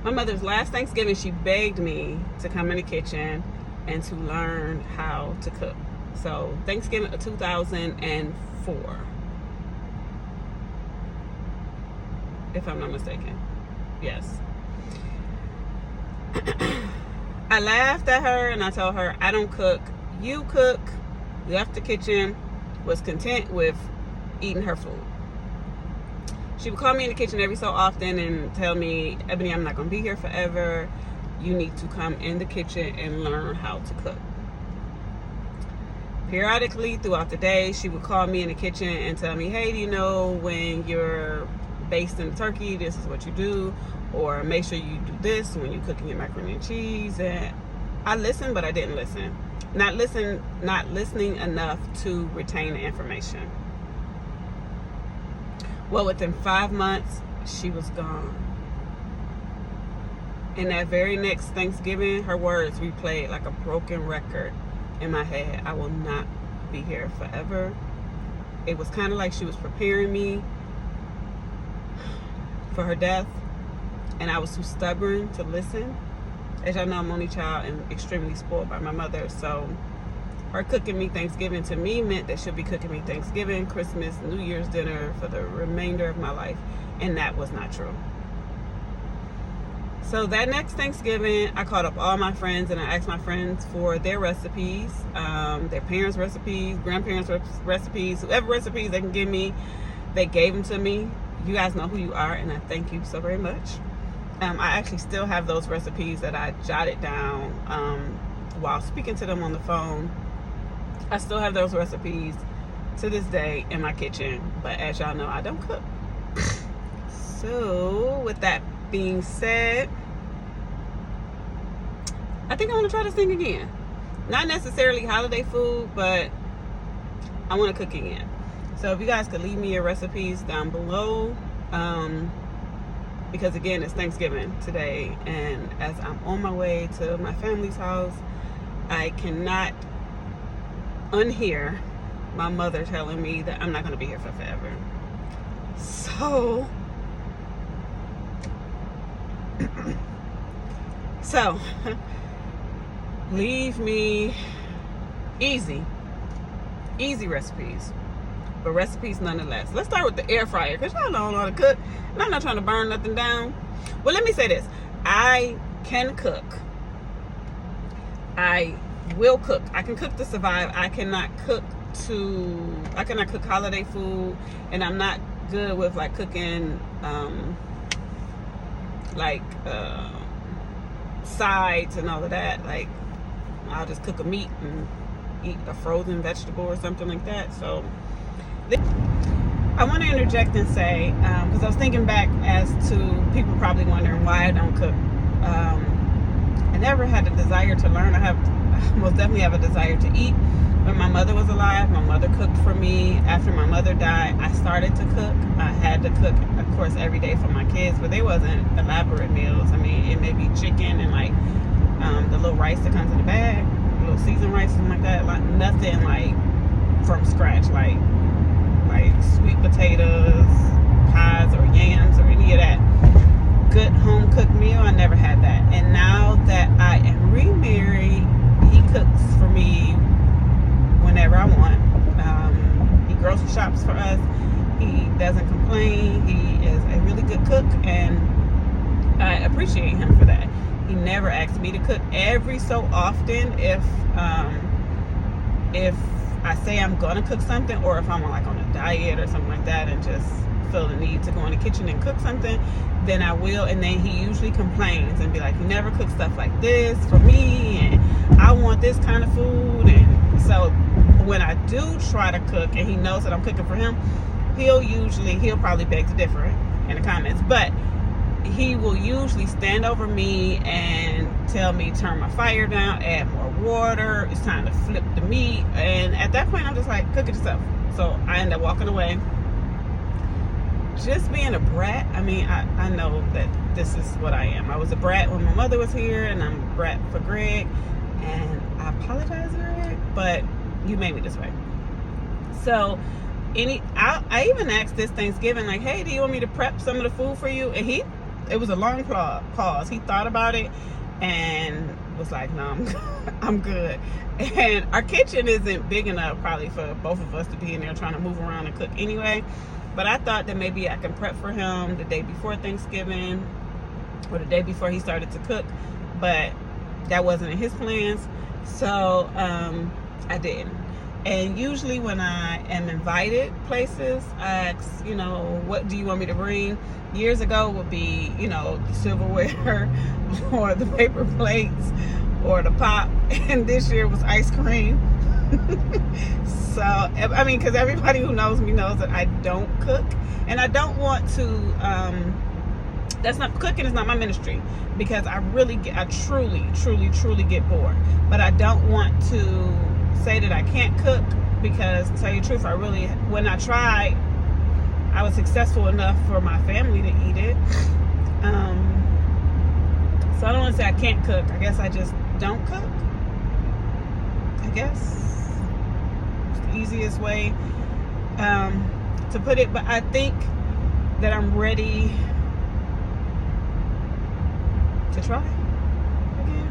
My mother's last Thanksgiving, she begged me to come in the kitchen and to learn how to cook. So Thanksgiving of 2004, if I'm not mistaken. Yes. I laughed at her and I told her, I don't cook. You cook. Left the kitchen, was content with eating her food. She would call me in the kitchen every so often and tell me, Ebony, I'm not going to be here forever. You need to come in the kitchen and learn how to cook. Periodically throughout the day, she would call me in the kitchen and tell me, hey, do you know when you're basting the turkey, this is what you do, or make sure you do this when you're cooking your macaroni and cheese. And I listened, but I didn't listen. Not listening enough to retain the information. Well, within 5 months, she was gone. And that very next Thanksgiving, her words replayed like a broken record in my head. I will not be here forever. It was kind of like she was preparing me for her death, and I was too stubborn to listen. As y'all know, I'm only child and extremely spoiled by my mother, so her cooking me Thanksgiving to me meant that she'll be cooking me Thanksgiving, Christmas, New Year's dinner for the remainder of my life, and that was not true. So that next Thanksgiving, I called up all my friends and I asked my friends for their recipes, their parents' recipes, grandparents' recipes, whoever recipes they can give me. They gave them to me. You guys know who you are, and I thank you so very much. I actually still have those recipes that I jotted down while speaking to them on the phone. I still have those recipes to this day in my kitchen, but as y'all know, I don't cook. So with that being said, I think I want to try this thing again. Not necessarily holiday food, but I want to cook again. So if you guys could leave me your recipes down below, because again, it's Thanksgiving today, and as I'm on my way to my family's house, I cannot unhear my mother telling me that I'm not going to be here for forever. So leave me easy recipes, but recipes nonetheless. Let's start with the air fryer, because y'all don't know how to cook, and I'm not trying to burn nothing down. Well, let me say this. I can cook. I will cook. I can cook to survive. I cannot cook holiday food, and I'm not good with like cooking sides and all of that. Like, I'll just cook a meat and eat a frozen vegetable or something like that. So I want to interject and say, because I was thinking back as to people probably wondering why I don't cook. I never had a desire to learn. I most definitely have a desire to eat. When my mother was alive, my mother cooked for me. After my mother died, I started to cook. I had to cook, of course, every day for my kids, but they wasn't elaborate meals. I mean, it may be chicken and like the little rice that comes in the bag, little seasoned rice, something like that. Like nothing like from scratch, like sweet potatoes, pies, or yams, or any of that good home cooked meal. I never had that. And now that I am remarried, he cooks for me whenever I want. He grocery shops for us. He doesn't complain. He is a really good cook, and I appreciate him for that. He never asks me to cook. Every so often, if I say I'm gonna cook something, or if I'm like on a diet or something like that and just feel the need to go in the kitchen and cook something, then I will. And then he usually complains and be like, you never cook stuff like this for me, and I want this kind of food. And so when I do try to cook and he knows that I'm cooking for him, he'll probably beg to differ in the comments, but he will usually stand over me and tell me turn my fire down, add more water, it's time to flip the meat. And at that point I'm just like, cook it yourself. So I end up walking away. Just being a brat. I mean, I know that this is what I am. I was a brat when my mother was here, and I'm a brat for Greg, and I apologize, Greg, but you made me this way. So I even asked this Thanksgiving, like, hey, do you want me to prep some of the food for you? And he it was a long pause. He thought about it and was like, no, I'm good. And our kitchen isn't big enough probably for both of us to be in there trying to move around and cook anyway. But I thought that maybe I can prep for him the day before Thanksgiving or the day before he started to cook. But that wasn't in his plans. So I didn't. And usually when I am invited places, I ask, what do you want me to bring? Years ago would be, the silverware or the paper plates or the pop. And this year was ice cream. So, I mean, because everybody who knows me knows that I don't cook. And I don't want to, cooking is not my ministry, because I truly get bored. But I don't want to say that I can't cook, because to tell you the truth, when I tried, I was successful enough for my family to eat it. So I don't want to say I can't cook. I guess I just don't cook. I guess it's the easiest way to put it. But I think that I'm ready to try again.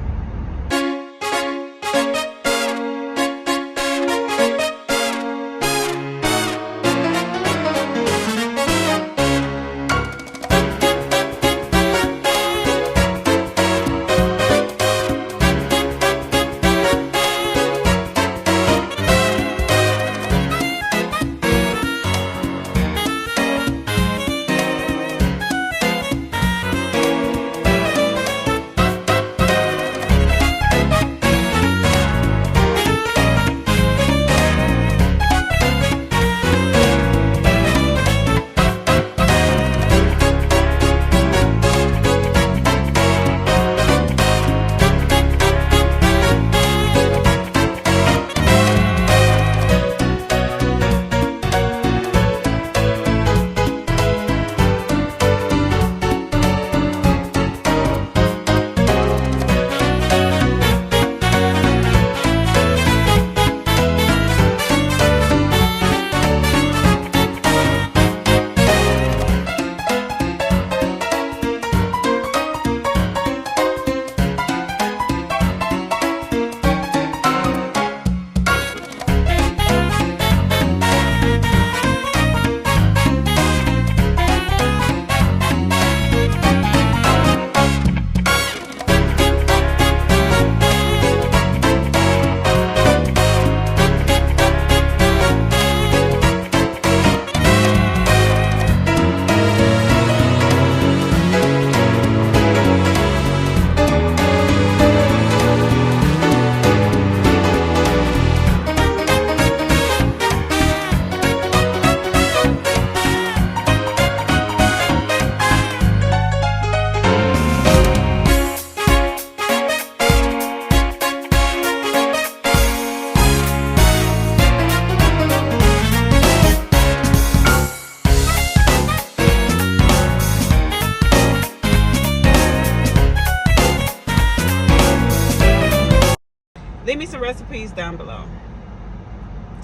Leave me some recipes down below.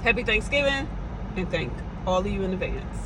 Happy Thanksgiving, and thank all of you in advance.